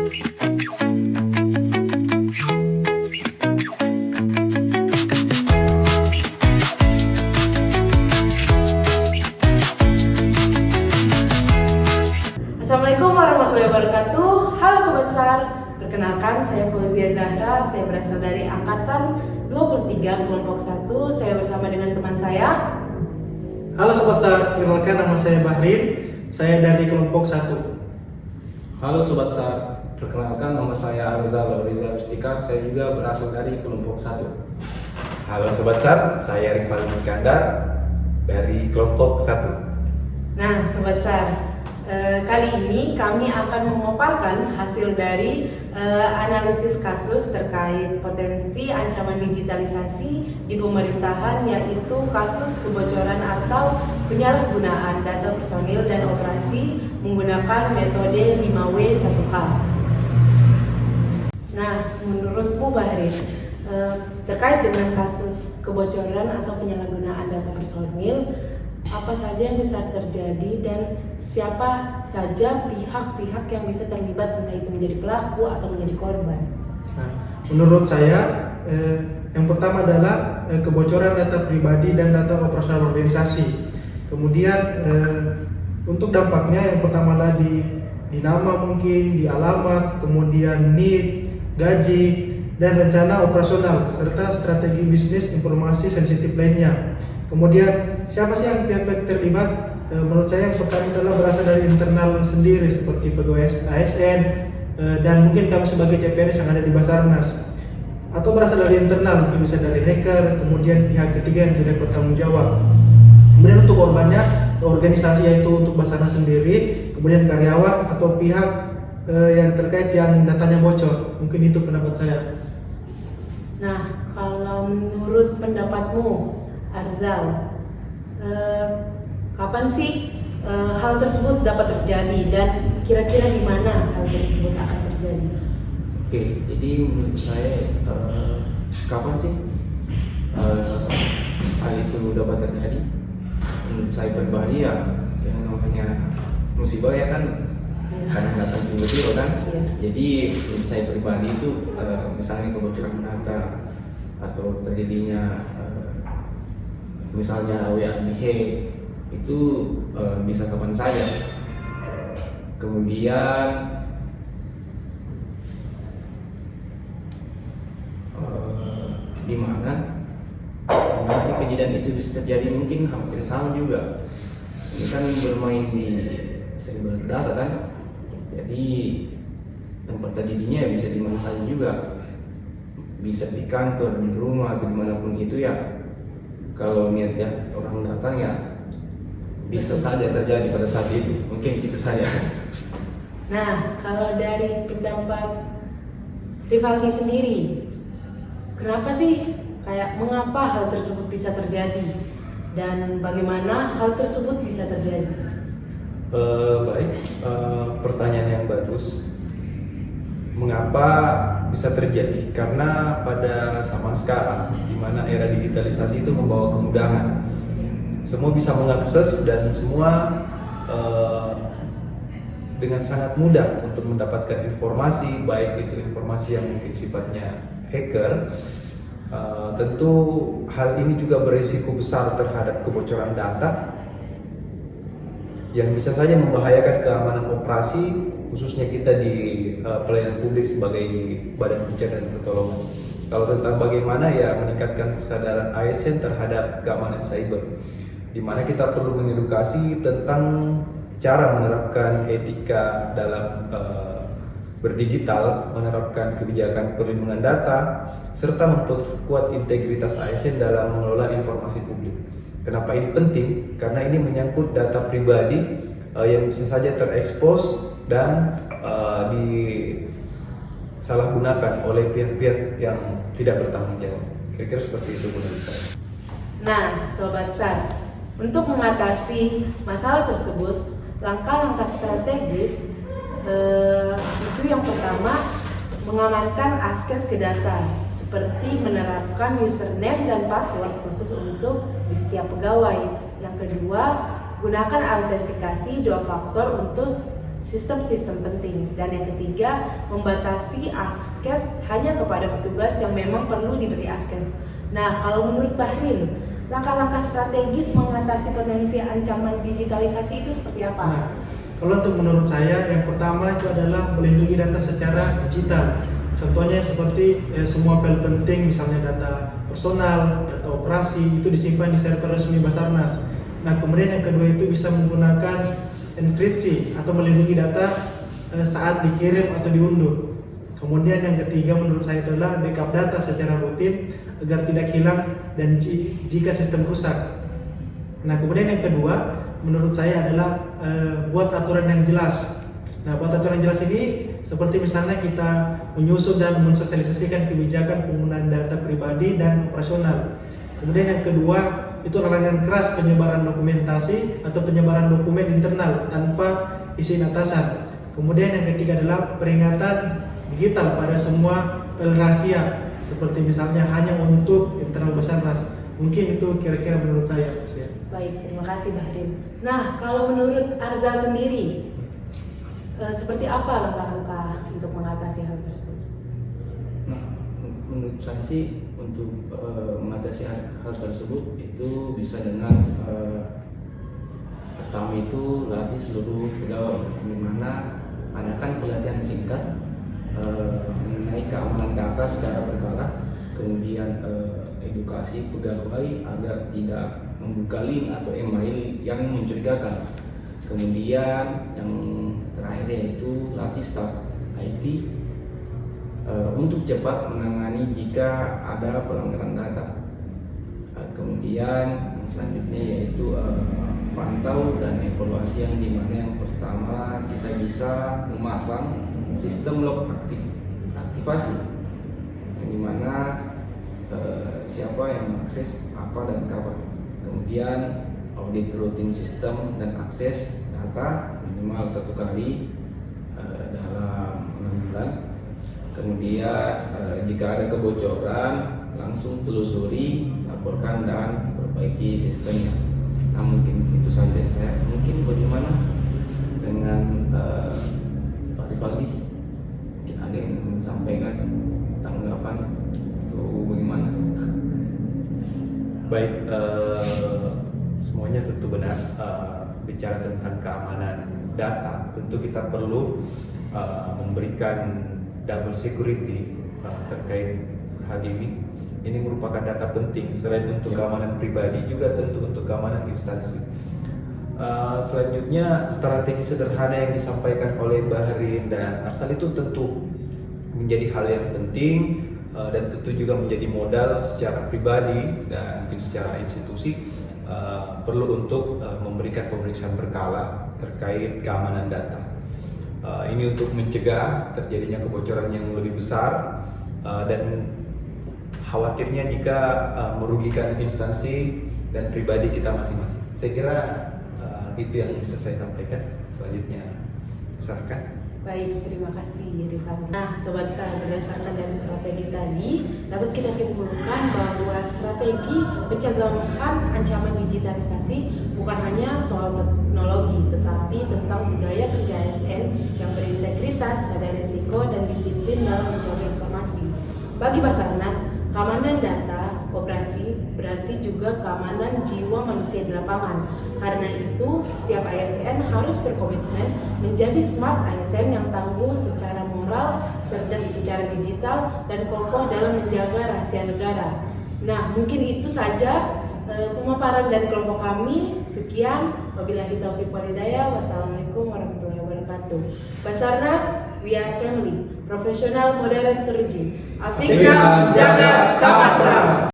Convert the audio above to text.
Assalamualaikum warahmatullahi wabarakatuh. Halo Sobat SAR, perkenalkan saya Fauzia Zahra. Saya berasal dari Angkatan 23 Kelompok 1. Saya bersama dengan teman saya. Halo Sobat SAR, perkenalkan nama saya Bahrin. Saya dari Kelompok 1. Halo Sobat SAR, perkenalkan nama saya Arzal Riza Rustika. Saya juga berasal dari Kelompok 1. Halo Sobat SAR, saya Rifal Iskandar dari Kelompok 1. Nah Sobat SAR, kali ini kami akan memaparkan hasil dari analisis kasus terkait potensi ancaman digitalisasi di pemerintahan, yaitu kasus kebocoran atau penyalahgunaan data personil dan operasi menggunakan metode 5W1H. Nah, menurutmu Bahrin, terkait dengan kasus kebocoran atau penyalahgunaan data personil, apa saja yang bisa terjadi dan siapa saja pihak-pihak yang bisa terlibat, entah itu menjadi pelaku atau menjadi korban? Nah, menurut saya, yang pertama adalah kebocoran data pribadi dan data operasional organisasi. Kemudian untuk dampaknya, yang pertama adalah di nama mungkin, di alamat, kemudian NIK, gaji, dan rencana operasional, serta strategi bisnis informasi sensitif lainnya. Kemudian siapa sih yang pihak-pihak terlibat? Menurut saya yang pertama adalah berasal dari internal sendiri, seperti pegawai ASN dan mungkin kami sebagai CPNS yang ada di Basarnas, atau berasal dari internal, mungkin bisa dari hacker, kemudian pihak ketiga yang tidak bertanggung jawab. Kemudian untuk korbannya, organisasi yaitu untuk Basarnas sendiri, kemudian karyawan atau pihak yang terkait yang datanya bocor. Mungkin itu pendapat saya. Nah, kalau menurut pendapatmu Arzal, kapan sih hal tersebut dapat terjadi dan kira-kira di mana hal tersebut akan terjadi? Oke, jadi menurut saya kapan sih hal itu dapat terjadi? Menurut saya pribadi ya, yang namanya musibah ya kan, karena datang tiba-tiba kan. Iya. Jadi menurut saya pribadi itu misalnya kebocoran data atau terjadinya misalnya WA di-hack itu bisa kapan saja. Kemudian di mana sih kejadian itu bisa terjadi? Mungkin hampir sama juga. Ini kan bermain di server data kan, jadi tempat terjadinya bisa di mana saja juga, bisa di kantor, di rumah, atau dimanapun itu ya. Kalau niatnya orang datang ya bisa saja terjadi pada saat itu. Mungkin itu saja. Nah, kalau dari pendapat Rivaldi sendiri, kenapa sih mengapa hal tersebut bisa terjadi dan bagaimana hal tersebut bisa terjadi? Baik, pertanyaan yang bagus. Mengapa bisa terjadi? Karena pada zaman sekarang, di mana era digitalisasi itu membawa kemudahan, semua bisa mengakses dan semua dengan sangat mudah untuk mendapatkan informasi, baik itu informasi yang mungkin sifatnya hacker. Tentu hal ini juga berisiko besar terhadap kebocoran data yang bisa saja membahayakan keamanan operasi, khususnya kita di pelayanan publik sebagai badan pencarian dan pertolongan. Kalau tentang bagaimana ya meningkatkan kesadaran ASN terhadap keamanan cyber, di mana kita perlu mengedukasi tentang cara menerapkan etika dalam berdigital, menerapkan kebijakan perlindungan data, serta memperkuat integritas ASN dalam mengelola informasi publik. Kenapa ini penting? Karena ini menyangkut data pribadi yang bisa saja terekspos dan disalahgunakan oleh pihak-pihak yang tidak bertanggung jawab. Kira-kira seperti itu menurut saya. Nah, Sobat SAR, untuk mengatasi masalah tersebut, langkah-langkah strategis itu yang pertama, mengamankan akses ke data, seperti menerapkan username dan password khusus untuk di setiap pegawai. Yang kedua, gunakan autentikasi 2 faktor untuk sistem-sistem penting. Dan yang ketiga, membatasi akses hanya kepada petugas yang memang perlu diberi akses. Nah, kalau menurut Bahril, langkah-langkah strategis mengatasi potensi ancaman digitalisasi itu seperti apa? Nah, kalau untuk menurut saya, yang pertama itu adalah melindungi data secara digital. Contohnya seperti semua file penting, misalnya data personal, data operasi, itu disimpan di server resmi Basarnas. Nah, kemudian yang kedua itu bisa menggunakan enkripsi atau melindungi data saat dikirim atau diunduh. Kemudian yang ketiga menurut saya adalah backup data secara rutin agar tidak hilang dan jika sistem rusak. Nah, kemudian yang kedua menurut saya adalah buat aturan yang jelas. Nah, buat aturan yang jelas ini seperti misalnya kita menyusun dan mensosialisasikan kebijakan penggunaan data pribadi dan operasional. Kemudian yang kedua itu larangan keras penyebaran dokumentasi atau penyebaran dokumen internal tanpa izin atasan. Kemudian yang ketiga adalah peringatan digital pada semua file rahasia, seperti misalnya hanya untuk internal Basarnas. Mungkin itu kira-kira menurut saya. Baik, terima kasih Bahril. Nah, kalau menurut Arzal sendiri, seperti apa langkah-langkah untuk mengatasi hal tersebut? Nah, menurut saya sih untuk mengatasi hal tersebut itu bisa dengan pertama itu latih seluruh pegawai, di mana adakan pelatihan singkat mengenai keamanan data secara berkala, kemudian edukasi pegawai agar tidak membuka link atau email yang mencurigakan. Kemudian yang terakhir yaitu latih staf IT untuk cepat menangani jika ada pelanggaran data. Kemudian yang selanjutnya yaitu pantau dan evaluasi, yang dimana yang pertama kita bisa memasang sistem log aktivasi, yang dimana siapa yang mengakses apa dan kapan. Kemudian audit rutin sistem dan akses data minimal 1 kali dalam 6 bulan. Kemudian jika ada kebocoran langsung telusuri, laporkan dan perbaiki sistemnya. Nah, mungkin itu saja saya. Mungkin bagaimana dengan Pak Rivaldi? Mungkin ada yang menyampaikan tanggapan atau bagaimana? Baik, semuanya tentu benar. Bicara tentang keamanan data, tentu kita perlu memberikan double security terkait hal ini. Ini merupakan data penting selain untuk keamanan pribadi, juga tentu untuk keamanan instansi. Selanjutnya, strategi sederhana yang disampaikan oleh Bahril dan Arsal itu tentu menjadi hal yang penting dan tentu juga menjadi modal secara pribadi dan mungkin secara institusi. Perlu untuk memberikan pemeriksaan berkala terkait keamanan data. Ini untuk mencegah terjadinya kebocoran yang lebih besar dan khawatirnya jika merugikan instansi dan pribadi kita masing-masing. Saya kira itu yang bisa saya sampaikan. Selanjutnya, silakan. Baik, terima kasih Rivaldi. Nah, Sobat Sar, berdasarkan dari strategi tadi, dapat kita simpulkan bahwa strategi pencegahan ancaman digitalisasi bukan hanya soal teknologi, tetapi tentang budaya kerja ASN yang berintegritas, sadar risiko, dan disiplin dalam menjaga informasi. Bagi Basarnas, keamanan data operasi berarti juga keamanan jiwa manusia di lapangan. Karena itu, setiap ASN harus berkomitmen menjadi smart ASN yang tangguh secara moral, cerdas secara digital, dan kokoh dalam menjaga rahasia negara. Nah, mungkin itu saja pemaparan dari kelompok kami. Sekian, wabillahi taufiq wal hidayah. Wassalamualaikum warahmatullahi wabarakatuh. Basarnas, we are family. Profesional, modern, terjun. Afrika, jaga, Samatra.